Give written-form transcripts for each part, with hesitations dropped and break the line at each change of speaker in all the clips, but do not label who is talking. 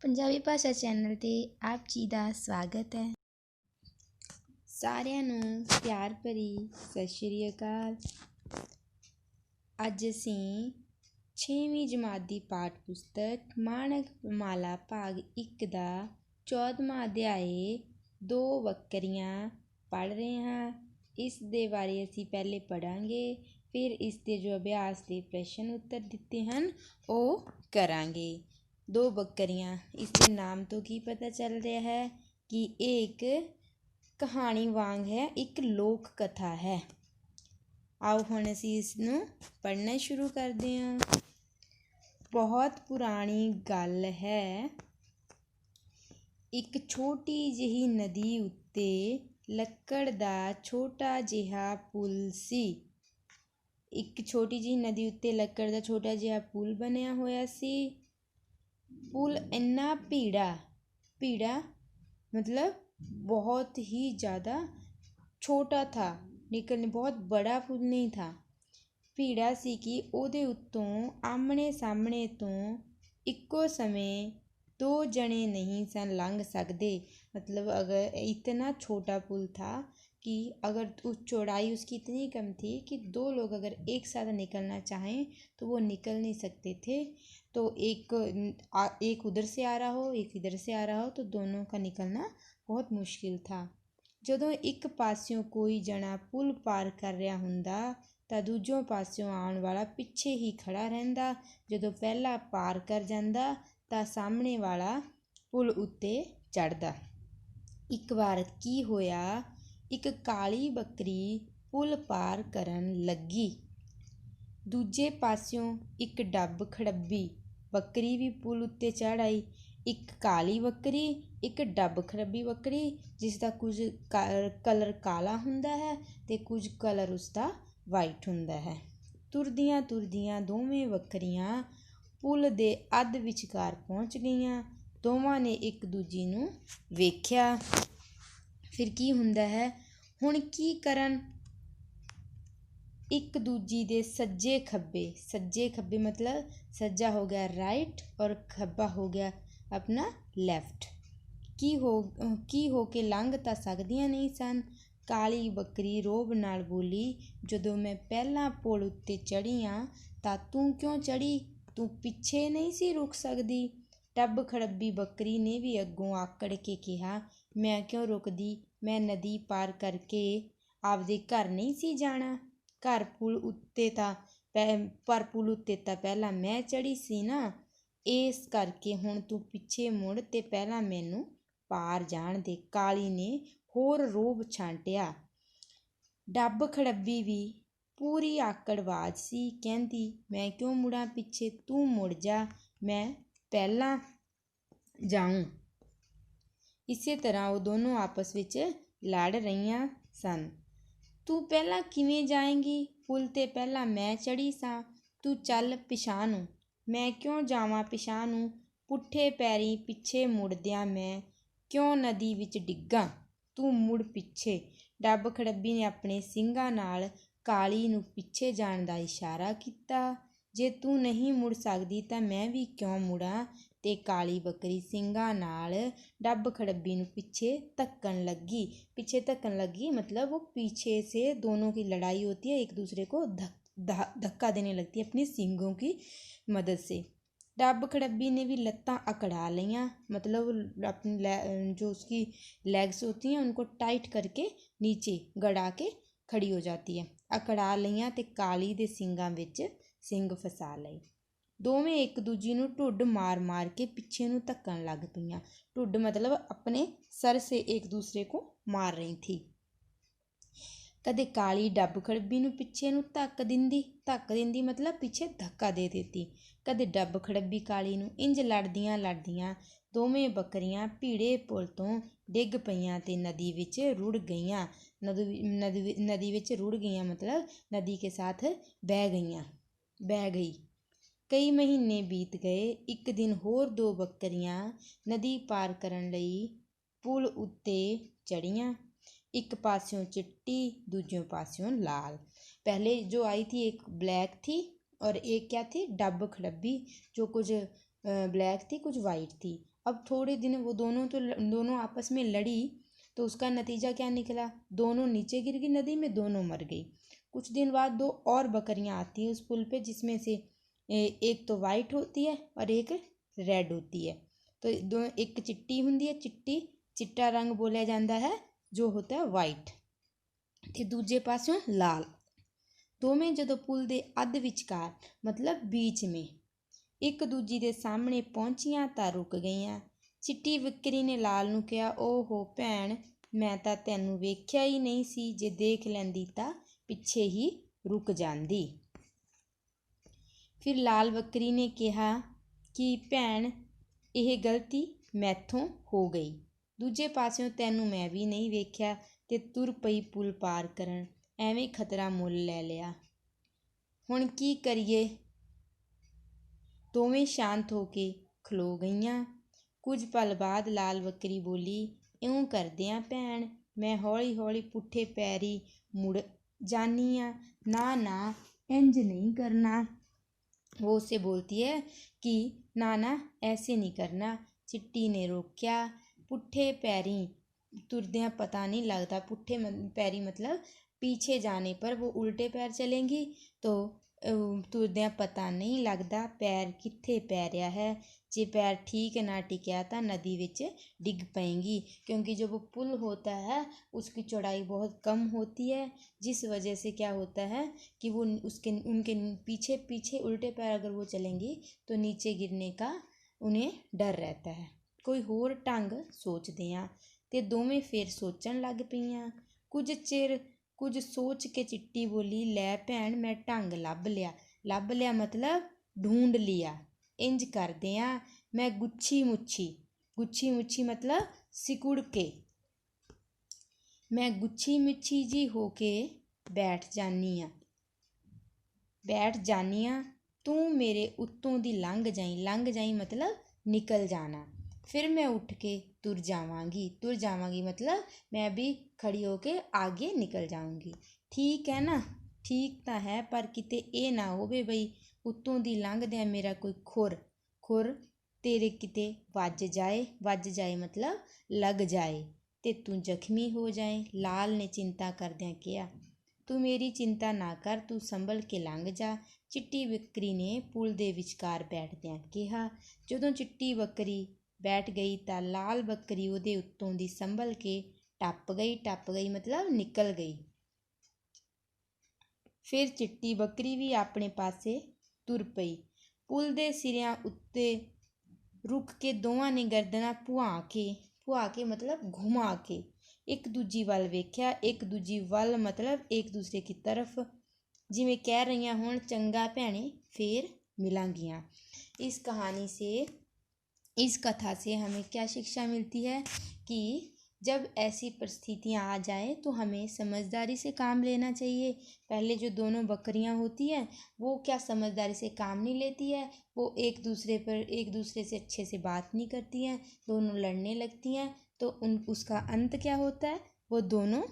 ਪੰਜਾਬੀ ਭਾਸ਼ਾ ਚੈਨਲ 'ਤੇ ਆਪ ਜੀ ਦਾ ਸਵਾਗਤ ਹੈ। ਸਾਰਿਆਂ ਨੂੰ ਪਿਆਰ ਭਰੀ ਸਤਿ ਸ਼੍ਰੀ ਅਕਾਲ। ਅੱਜ ਅਸੀਂ 6ਵੀਂ ਜਮਾਤ ਦੀ ਪਾਠ ਪੁਸਤਕ ਮਾਣਕ ਮਾਲਾ ਭਾਗ 1 ਦਾ 14ਵਾਂ ਅਧਿਆਏ 2 ਬੱਕਰੀਆਂ ਪੜ੍ਹ ਰਹੇ ਹਾਂ। ਇਸ ਦੇ ਬਾਰੇ ਅਸੀਂ ਪਹਿਲੇ ਪੜ੍ਹਾਂਗੇ, ਫਿਰ ਇਸ ਦੇ ਜੋ ਅਭਿਆਸ ਦੇ ਪ੍ਰਸ਼ਨ ਉੱਤਰ ਦਿੱਤੇ ਹਨ ਉਹ ਕਰਾਂਗੇ। 2 ਬੱਕਰੀਆਂ, ਇਸ ਦੇ ਨਾਮ ਤੋਂ ਕੀ ਪਤਾ ਚੱਲ ਰਿਹਾ ਹੈ ਕਿ ਇਹ ਇੱਕ ਕਹਾਣੀ ਵਾਂਗ ਹੈ, ਇੱਕ ਲੋਕ ਕਥਾ ਹੈ। ਆਓ ਹੁਣ ਅਸੀਂ ਇਸ ਨੂੰ ਪੜ੍ਹਨਾ ਸ਼ੁਰੂ ਕਰਦੇ ਹਾਂ। ਬਹੁਤ ਪੁਰਾਣੀ ਗੱਲ ਹੈ। ਇੱਕ ਛੋਟੀ ਜਿਹੀ ਨਦੀ ਉੱਤੇ ਲੱਕੜ ਦਾ ਛੋਟਾ ਜਿਹਾ ਪੁਲ ਸੀ। ਇੱਕ ਛੋਟੀ ਜਿਹੀ ਨਦੀ ਉੱਤੇ ਲੱਕੜ ਦਾ ਛੋਟਾ ਜਿਹਾ ਪੁਲ ਬਣਿਆ ਹੋਇਆ ਸੀ। ਪੁਲ ਇੰਨਾ ਭੀੜਾ मतलब बहुत ही ज़्यादा छोटा था, लेकिन बहुत बड़ा पुल नहीं था। ਭੀੜਾ ਸੀ ਕਿ ਉਹਦੇ ਉੱਤੋਂ ਆਮਣੇ ਸਾਹਮਣੇ ਤੋਂ ਇੱਕੋ ਸਮੇਂ 2 ਜਣੇ नहीं सन लंघ सकते। मतलब अगर इतना छोटा पुल था कि अगर उस चौड़ाई उसकी इतनी कम थी कि 2 लोग अगर एक साथ निकलना चाहें तो वो निकल नहीं सकते थे। तो एक उधर से आ रहा हो, एक इधर से आ रहा हो, तो दोनों का निकलना बहुत मुश्किल था। ਜਦੋਂ ਇੱਕ ਪਾਸਿਓਂ ਕੋਈ ਜਣਾ ਪੁਲ ਪਾਰ ਕਰ ਰਿਹਾ ਹੁੰਦਾ ਤਾਂ ਦੂਜੋਂ ਪਾਸਿਓਂ ਆਉਣ ਵਾਲਾ ਪਿੱਛੇ ਹੀ ਖੜਾ ਰਹਿੰਦਾ। ਜਦੋਂ ਪਹਿਲਾ ਪਾਰ ਕਰ ਜਾਂਦਾ ਤਾਂ ਸਾਹਮਣੇ ਵਾਲਾ ਪੁਲ ਉੱਤੇ ਚੜ੍ਹਦਾ। ਇੱਕ ਵਾਰ ਕੀ ਹੋਇਆ, ਇੱਕ ਕਾਲੀ ਬੱਕਰੀ ਪੁਲ ਪਾਰ ਕਰਨ ਲੱਗੀ। ਦੂਜੇ ਪਾਸਿਓਂ ਇੱਕ ਡੱਬ ਖੜੱਬੀ ਬੱਕਰੀ ਵੀ ਪੁਲ ਉੱਤੇ ਚੜ੍ਹ ਆਈ। ਇੱਕ ਕਾਲੀ ਬੱਕਰੀ, ਇੱਕ ਡੱਬ ਖੜੱਬੀ ਬੱਕਰੀ, ਜਿਸ ਦਾ ਕੁਝ ਕਲਰ ਕਾਲਾ ਹੁੰਦਾ ਹੈ ਅਤੇ ਕੁਝ ਕਲਰ ਉਸਦਾ ਵਾਈਟ ਹੁੰਦਾ ਹੈ। ਤੁਰਦੀਆਂ ਤੁਰਦੀਆਂ ਦੋਵੇਂ ਬੱਕਰੀਆਂ ਪੁਲ ਦੇ ਅੱਧ ਵਿਚਕਾਰ ਪਹੁੰਚ ਗਈਆਂ। ਦੋਵਾਂ ਨੇ ਇੱਕ ਦੂਜੀ ਨੂੰ ਵੇਖਿਆ। ਫਿਰ ਕੀ ਹੁੰਦਾ ਹੈ, ਹੁਣ ਕੀ ਕਰਨ। ਇੱਕ ਦੂਜੀ ਦੇ ਸੱਜੇ ਖੱਬੇ मतलब ਸੱਜਾ ਹੋ ਗਿਆ ਰਾਈਟ ਔਰ ਖੱਬਾ ਹੋ ਗਿਆ ਆਪਣਾ ਲੈਫਟ। ਕੀ ਹੋ ਕੇ ਲੰਘ ਤਾਂ ਸਕਦੀਆਂ ਨਹੀਂ ਸਨ। ਕਾਲੀ ਬੱਕਰੀ ਰੋਅਬ ਨਾਲ ਬੋਲੀ, ਜਦੋਂ ਮੈਂ ਪਹਿਲਾਂ ਪੁਲ ਉੱਤੇ ਚੜ੍ਹੀ ਹਾਂ ਤਾਂ ਤੂੰ ਕਿਉਂ ਚੜ੍ਹੀ, ਤੂੰ ਪਿੱਛੇ ਨਹੀਂ ਸੀ ਰੁਕ ਸਕਦੀ। ਡੱਬ ਖੜੱਬੀ ਬੱਕਰੀ ਨੇ ਵੀ ਅੱਗੋਂ ਆਕੜ ਕੇ ਕਿਹਾ, ਮੈਂ ਕਿਉਂ ਰੁਕਦੀ, ਮੈਂ ਨਦੀ ਪਾਰ ਕਰਕੇ ਆਪਦੇ ਘਰ ਨਹੀਂ ਸੀ ਜਾਣਾ। ਘਰ ਪੁਲ ਉੱਤੇ ਤਾਂ ਪਰ ਪੁਲ ਉੱਤੇ ਤਾਂ ਪਹਿਲਾਂ ਮੈਂ ਚੜ੍ਹੀ ਸੀ ਨਾ, ਇਸ ਕਰਕੇ ਹੁਣ ਤੂੰ ਪਿੱਛੇ ਮੁੜ ਅਤੇ ਪਹਿਲਾਂ ਮੈਨੂੰ ਪਾਰ ਜਾਣ ਦੇ। ਕਾਲੀ ਨੇ ਹੋਰ ਰੋਅਬ ਛਾਂਟਿਆ। ਡੱਬ ਖੜੱਬੀ ਵੀ ਪੂਰੀ ਆਕੜਬਾਜ਼ ਸੀ, ਕਹਿੰਦੀ, ਮੈਂ ਕਿਉਂ ਮੁੜਾਂ ਪਿੱਛੇ, ਤੂੰ ਮੁੜ ਜਾ, ਮੈਂ ਪਹਿਲਾਂ ਜਾਊਂ। ਇਸੇ ਤਰ੍ਹਾਂ ਉਹ ਦੋਨੋਂ ਆਪਸ ਵਿੱਚ ਲੜ ਰਹੀਆਂ ਸਨ। ਤੂੰ ਪਹਿਲਾਂ ਕਿਵੇਂ ਜਾਏਂਗੀ, ਪੁਲ 'ਤੇ ਪਹਿਲਾਂ ਮੈਂ ਚੜ੍ਹੀ ਸਾਂ, ਤੂੰ ਚੱਲ ਪਿਛਾਂਹ ਨੂੰ। ਮੈਂ ਕਿਉਂ ਜਾਵਾਂ ਪਿਛਾਂਹ ਨੂੰ, ਪੁੱਠੇ ਪੈਰੀਂ ਪਿੱਛੇ ਮੁੜਦਿਆਂ ਮੈਂ ਕਿਉਂ ਨਦੀ ਵਿੱਚ ਡਿੱਗਾਂ, ਤੂੰ ਮੁੜ ਪਿੱਛੇ। ਡੱਬ ਖੜੱਬੀ ਨੇ ਆਪਣੇ ਸਿੰਗਾਂ ਨਾਲ ਕਾਲੀ ਨੂੰ ਪਿੱਛੇ ਜਾਣ ਦਾ ਇਸ਼ਾਰਾ ਕੀਤਾ। ਜੇ ਤੂੰ ਨਹੀਂ ਮੁੜ ਸਕਦੀ ਤਾਂ ਮੈਂ ਵੀ ਕਿਉਂ ਮੁੜਾਂ। ਅਤੇ ਕਾਲੀ ਬੱਕਰੀ ਸਿੰਗਾਂ ਨਾਲ ਡੱਬ ਖੜੱਬੀ ਨੂੰ ਪਿੱਛੇ ਧੱਕਣ ਲੱਗੀ। मतलब वो पीछे से दोनों की लड़ाई होती है, एक दूसरे को धक्का देने लगती है अपनी सींगों की मदद से। डब खड़ब्बी ने भी लत्तां अकड़ा लियाँ, मतलब अपनी जो उसकी लेग्स होती हैं उनको टाइट करके नीचे गड़ा के खड़ी हो जाती है। अकड़ा लियाँ ते काली दे सिंगां विच सिंग फसा लए। ਦੋਵੇਂ ਇੱਕ ਦੂਜੀ ਨੂੰ ਢੁੱਡ ਮਾਰ ਕੇ ਪਿੱਛੇ ਨੂੰ ਧੱਕਣ ਲੱਗ ਪਈਆਂ। ਢੁੱਡ मतलब अपने सर से एक दूसरे को मार रही थी। ਕਦੇ ਕਾਲੀ ਡੱਬ ਖੜੱਬੀ ਨੂੰ ਪਿੱਛੇ ਨੂੰ ਧੱਕ ਦਿੰਦੀ मतलब ਪਿੱਛੇ ਧੱਕਾ ਦੇ ਦਿੱਤੀ। ਕਦੇ ਡੱਬ ਖੜੱਬੀ ਕਾਲੀ ਨੂੰ। ਇੰਝ ਲੜਦੀਆਂ ਦੋਵੇਂ ਬੱਕਰੀਆਂ ਭੀੜੇ ਪੁਲ ਤੋਂ ਡਿੱਗ ਪਈਆਂ ਅਤੇ ਨਦੀ ਵਿੱਚ ਰੁੜ ਗਈਆਂ। ਨਦੀ ਵਿੱਚ ਰੁੜ ਗਈਆਂ मतलब ਨਦੀ ਕੇ ਸਾਥ ਬਹਿ ਗਈ। ਕਈ ਮਹੀਨੇ ਬੀਤ ਗਏ। ਇੱਕ ਦਿਨ ਹੋਰ 2 ਬੱਕਰੀਆਂ ਨਦੀ ਪਾਰ ਕਰਨ ਲਈ ਪੁਲ ਉੱਤੇ ਚੜ੍ਹੀਆਂ। एक पासियों चिट्टी, दूसरे पासियों लाल। पहले जो आई थी एक ब्लैक थी और एक क्या थी, डब खड़ब्बी, जो कुछ ब्लैक थी कुछ वाइट थी। अब थोड़े दिन वो दोनों आपस में लड़ी, तो उसका नतीजा क्या निकला, दोनों नीचे गिर गई नदी में, दोनों मर गई। कुछ दिन बाद दो और बकरियां आती हैं उस पुल पे, जिसमें से एक तो वाइट होती है और एक रेड होती है। तो दो, एक चिट्टी हुंदी है, चिट्टा रंग बोलिया जाता है जो होता है वाइट, ते दूजे पासों लाल। दोवें जदों पुल दे अध विचकार मतलब बीच में एक दूजी दे सामने पहुंचियां तां रुक गईयां। चिट्टी बकरी ने लाल नूं कहा, ओहो भैण, मैं तां तैनूं वेख्या ही नहीं सी, जे देख लैंदी तां पिछे ही रुक जांदी। फिर लाल बकरी ने कहा कि भैण, ਇਹ गलती मैथों हो गई। दूजे पासिਓਂ तैनूं मैं भी नहीं वेख्या ते तुर पई पुल पार करन, ਐਵੇਂ खतरा मुल लै लिया। हुण की करिए। दोवें शांत हो के खलो गईयां। कुछ पल बाद लाल बकरी बोली, इउं करदिआं भैण, मैं हौली हौली पुट्ठे पैरी मुड़ जानी आ। ना ना, इंज नहीं करना। वो उससे बोलती है कि ना ना, ऐसे नहीं करना। चिट्टी ने रोक्या। पुट्ठे पैरी तुरदियां पता नहीं लगता, पुट्ठे पैरी मतलब पीछे जाने पर वो उल्टे पैर चलेंगी, तो तुरदियां पता नहीं लगता पैर कित्थे पै रहा है। जे पैर ठीक ना टिकया तो नदी विच डिग पाएंगी, क्योंकि जो वो पुल होता है उसकी चौड़ाई बहुत कम होती है, जिस वजह से क्या होता है कि वो उनके पीछे पीछे उल्टे पैर अगर वो चलेंगी तो नीचे गिरने का उन्हें डर रहता है। कोई होर ढंग सोचदे आ, ते दोवें फिर सोचण लग पईआं। कुछ सोच के चिट्टी बोली, लै भैण, मैं ढंग लभ लिया मतलब ढूंढ लिया। इंज करदे आ, मैं गुच्छी मुच्छी मतलब सिकुड़ के, मैं गुच्छी मुच्छी जी हो के बैठ जानी आ। तू मेरे उत्तों दी लंघ जाई मतलब निकल जाना। फिर मैं उठ के तुर जावांगी मतलब मैं भी खड़ी होके आगे निकल जाऊंगी। ठीक है ना? ठीक तो है, पर किते ये ना होवे बई उत्तों दी लंघदियां मेरा कोई खुर तेरे किते वज जाए मतलब लग जाए, ते तू जख्मी हो जाए। लाल ने चिंता करदियां कहा, तू मेरी चिंता ना कर, तू संभल के लंघ जा। चिट्टी बकरी ने पुल दे विचकार बैठदियां कहा। जदों चिट्टी बकरी बैठ गई तां लाल बकरी उहदे उत्तों दी संभल के टप गई मतलब निकल गई। फिर चिट्टी बकरी भी अपने पासे तुर पई। पुल दे सिरियां उत्ते रुक के दोवां ने गर्दनां भुआ के मतलब घुमा के एक दूजी वल वेख्या। एक दूजी वल मतलब एक दूसरे की तरफ, जिवें कह रहीआं होण, चंगा भैणे, फिर मिलांगियां। इस कथा से हमें क्या शिक्षा मिलती है कि जब ऐसी परिस्थितियां आ जाए तो हमें समझदारी से काम लेना चाहिए। पहले जो दोनों बकरियां होती हैं वो क्या समझदारी से काम नहीं लेती है, वो एक दूसरे से अच्छे से बात नहीं करती हैं, दोनों लड़ने लगती हैं। तो उसका अंत क्या होता है, वो दोनों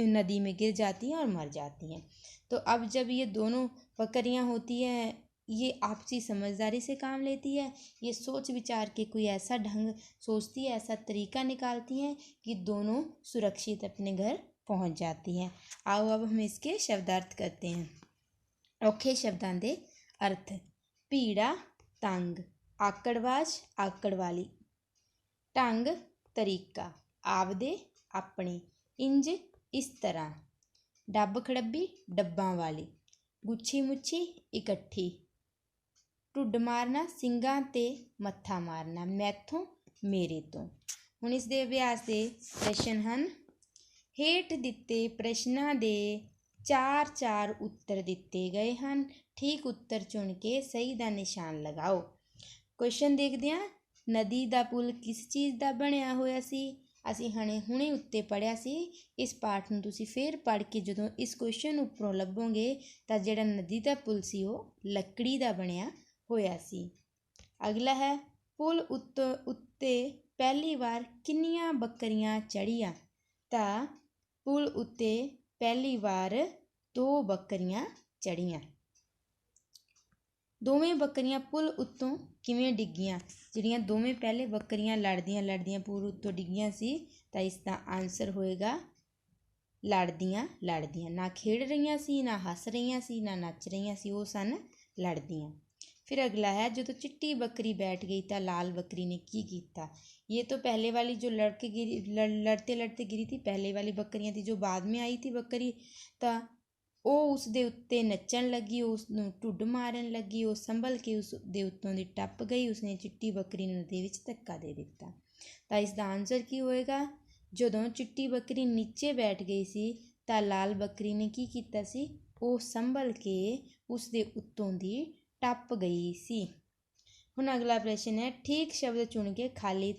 नदी में गिर जाती हैं और मर जाती हैं। तो अब जब ये दोनों बकरियां होती हैं, ये आपसी समझदारी से काम लेती है, ये सोच विचार के कोई ऐसा ढंग सोचती है, ऐसा तरीका निकालती हैं कि दोनों सुरक्षित अपने घर पहुंच जाती हैं। आओ अब हम इसके शब्दार्थ करते हैं। औखे शब्दां दे अर्थ। भीड़ा, तंग, आकड़बाज, आकड़ वाली। ढंग, तरीका, आपदे, अपने। इंज, इस तरह। डब खड़ब्बी, डब्बां वाली। गुच्छी मुच्छी, इकट्ठी। ढुੱਡ मारना, ਸਿੰਘਾਂ ਤੇ ਮੱਥਾ ਮਾਰਨਾ। ਮੈਥੋਂ, ਮੇਰੇ ਤੋਂ। ਹੁਣ ਇਸ ਦੇ ਅਭਿਆਸ ਦੇ ਪ੍ਰਸ਼ਨ ਹਨ। ਹੇਠ ਦਿੱਤੇ ਪ੍ਰਸ਼ਨਾਂ ਦੇ 4 ਉੱਤਰ ਦਿੱਤੇ ਗਏ ਹਨ। ਠੀਕ ਉੱਤਰ ਚੁਣ ਕੇ ਸਹੀ ਦਾ ਨਿਸ਼ਾਨ ਲਗਾਓ। ਕੁਐਸਚਨ ਦੇਖਦੇ ਹਾਂ। ਨਦੀ ਦਾ ਪੁਲ ਕਿਸ ਚੀਜ਼ ਦਾ ਬਣਿਆ ਹੋਇਆ ਸੀ? ਅਸੀਂ ਹੁਣੇ ਉੱਤੇ ਪੜ੍ਹਿਆ ਸੀ। ਇਸ ਪਾਠ ਨੂੰ ਤੁਸੀਂ ਫੇਰ ਪੜ੍ਹ ਕੇ ਜਦੋਂ ਇਸ ਕੁਐਸਚਨ ਉੱਪਰੋਂ ਲੱਭੋਗੇ ਤਾਂ ਜਿਹੜਾ ਨਦੀ ਦਾ ਪੁਲ ਸੀ ਉਹ ਲੱਕੜੀ ਦਾ ਬਣਿਆ ਹੋਇਆ ਸੀ। ਅਗਲਾ ਹੈ, ਪੁਲ ਉੱਤੇ ਪਹਿਲੀ ਵਾਰ ਕਿੰਨੀਆਂ ਬੱਕਰੀਆਂ ਚੜ੍ਹੀਆਂ? ਤਾਂ ਪੁਲ ਉੱਤੇ ਪਹਿਲੀ ਵਾਰ 2 ਬੱਕਰੀਆਂ ਚੜ੍ਹੀਆਂ। ਦੋਵੇਂ ਬੱਕਰੀਆਂ ਪੁਲ ਉੱਤੋਂ ਕਿਵੇਂ ਡਿੱਗੀਆਂ। ਜਿਹੜੀਆਂ ਦੋਵੇਂ ਪਹਿਲੇ ਬੱਕਰੀਆਂ ਲੜਦੀਆਂ ਪੁਲ ਉੱਤੋਂ ਡਿੱਗੀਆਂ ਸੀ, ਤਾਂ ਇਸ ਦਾ ਆਨਸਰ ਹੋਏਗਾ ਲੜਦੀਆਂ। ਨਾ ਖੇਡ ਰਹੀਆਂ ਸੀ, ਨਾ ਹੱਸ ਰਹੀਆਂ ਸੀ, ਨਾ ਨੱਚ ਰਹੀਆਂ ਸੀ, ਉਹ ਸਨ ਲੜਦੀਆਂ। फिर अगला है, जो तो चिट्टी बकरी बैठ गई था लाल बकरी ने की कीता। ये तो पहले वाली जो लड़ते लड़ते गिरी थी, पहले वाली बकरियां थी, जो बाद में आई थी बकरी, तो ਉਹ ਉਸ ਦੇ ਉੱਤੇ ਨੱਚਣ ਲੱਗੀ, ਉਸ ਨੂੰ ਢੁੱਡ ਮਾਰਨ ਲੱਗੀ, ਉਹ ਸੰਭਲ ਕੇ ਉਸ ਦੇ ਉੱਤੋਂ ਦੀ ਟੱਪ ਗਈ, ਉਸਨੇ ਚਿੱਟੀ ਬੱਕਰੀ ਨੂੰ ਨਦੀ ਵਿੱਚ ਧੱਕਾ ਦੇ ਦਿੱਤਾ। ਤਾਂ ਇਸ ਦਾ ਆਨਸਰ ਕੀ ਹੋਏਗਾ। ਜਦੋਂ ਚਿੱਟੀ ਬੱਕਰੀ ਨੀਚੇ ਬੈਠ ਗਈ ਸੀ ਤਾਂ ਲਾਲ ਬੱਕਰੀ ਨੇ ਕੀ ਕੀਤਾ ਸੀ, ਉਹ ਸੰਭਲ ਕੇ ਉਸ ਦੇ ਉੱਤੋਂ ਦੀ ਟੱਪ ਗਈ ਸੀ। ਹੁਣ ਅਗਲਾ ਪ੍ਰਸ਼ਨ ਹੈ, ਠੀਕ ਸ਼ਬਦ ਚੁਣ ਕੇ ਖਾਲੀ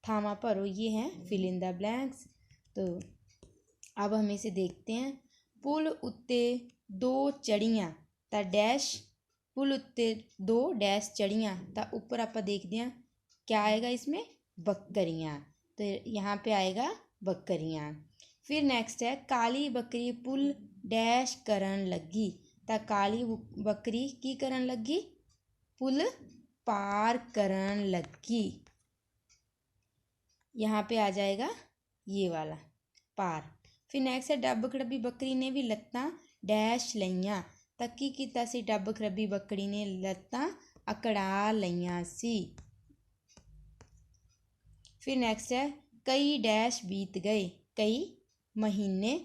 थामा भरो। ये हैं फिल इन द ब्लैंक्स। तो अब हम इसे देखते हैं। पुल उत्ते दो चढ़ियाँ तो डैश, पुल उत्ते दो डैश चढ़ियाँ, तो ऊपर आप देखते हैं क्या आएगा इसमें, बकरियाँ। तो यहाँ पे आएगा बकरियाँ। फिर नेक्स्ट है, काली बकरी पुल डैश करन लगी। तो काली बकरी की करन लगी, पुल पार करन लगी। यहाँ पे आ जाएगा ये वाला पार। फिर नेक्स्ट है, डब खड़बी बकरी ने भी लत्तां डैश लईयां। तो की कीता सी, डब खड़बी बकरी ने लत्तां अकड़ा लईयां सी। फिर नेक्स्ट है, कई डैश बीत गए, कई महीने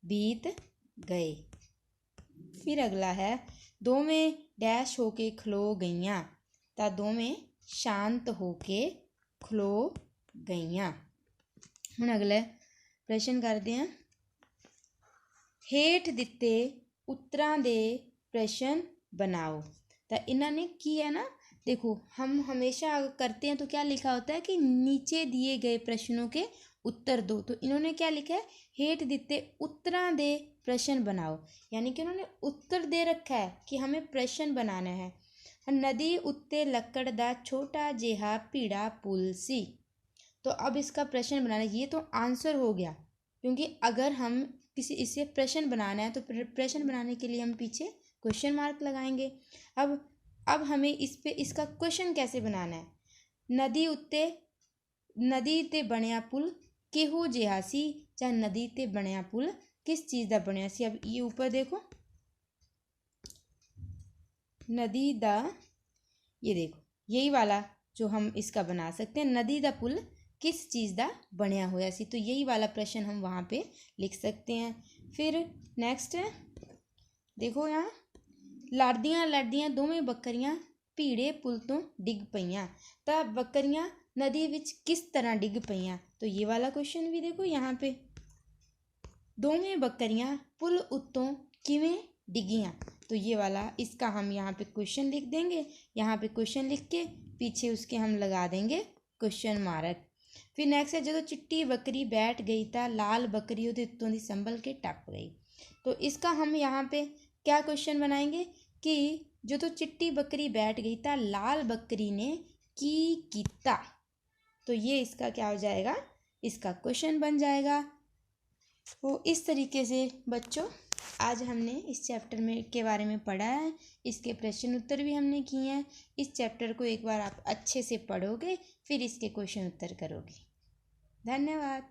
बीत गए। फिर अगला है, दोवें डैश होके खलो गईयां। तो दोवें शांत होके खलो गईयां। हुण अगला प्रश्न करते हैं। हेठ दिते उत्तरां दे प्रश्न बनाओ। तो इन्होंने की है ना, देखो हम हमेशा करते हैं तो क्या लिखा होता है कि नीचे दिए गए प्रश्नों के उत्तर दो। तो इन्होंने क्या लिखा है, हेठ दिते उत्तरां दे प्रश्न बनाओ, यानी कि उन्होंने उत्तर दे रखा है कि हमें प्रश्न बनाना है। नदी उत्ते लकड़ दा छोटा जिहा पीड़ा पुल सी। तो अब इसका प्रश्न बनाना, ये तो आंसर हो गया, क्योंकि अगर हम किसी इससे प्रश्न बनाना है तो प्रश्न बनाने के लिए हम पीछे क्वेश्चन मार्क लगाएंगे। अब हमें इस पे इसका क्वेश्चन कैसे बनाना है। नदी ते बनिया पुल किहो जिहा सी, चाहे नदी ते बनिया पुल किस चीज़ का बनिया सी। अब ये ऊपर देखो, नदी दा, ये देखो यही वाला जो हम इसका बना सकते हैं, नदी दा पुल किस चीज़ का बनिया होया सी। तो यही वाला प्रश्न हम वहाँ पे लिख सकते हैं। फिर नेक्स्ट है, देखो यहाँ, लड़दियाँ दोवें बकरियाँ भीड़े पुल तो डिग पईयां। तो बकरियाँ नदी विच किस तरह डिग पईयां। तो ये वाला क्वेश्चन भी देखो यहाँ पे, दोवें बकरियाँ पुल उत्तों किवें डिगियाँ। तो ये वाला, इसका हम यहाँ पे क्वेश्चन लिख देंगे, यहाँ पे क्वेश्चन लिख के पीछे उसके हम लगा देंगे क्वेश्चन मार्क। फिर नेक्स्ट है, जो चिट्टी बकरी बैठ गई था लाल बकरी उहदे उत्तों दी संभल के टप गई। तो इसका हम यहाँ पे क्या क्वेश्चन बनाएंगे कि जो तो चिट्टी बकरी बैठ गई था लाल बकरी ने की कीता। तो ये इसका क्या हो जाएगा, इसका क्वेश्चन बन जाएगा। तो इस तरीके से बच्चों आज हमने इस चैप्टर में के बारे में पढ़ा है, इसके प्रश्न उत्तर भी हमने किए हैं। इस चैप्टर को एक बार आप अच्छे से पढ़ोगे, फिर इसके क्वेश्चन उत्तर करोगे। धन्यवाद।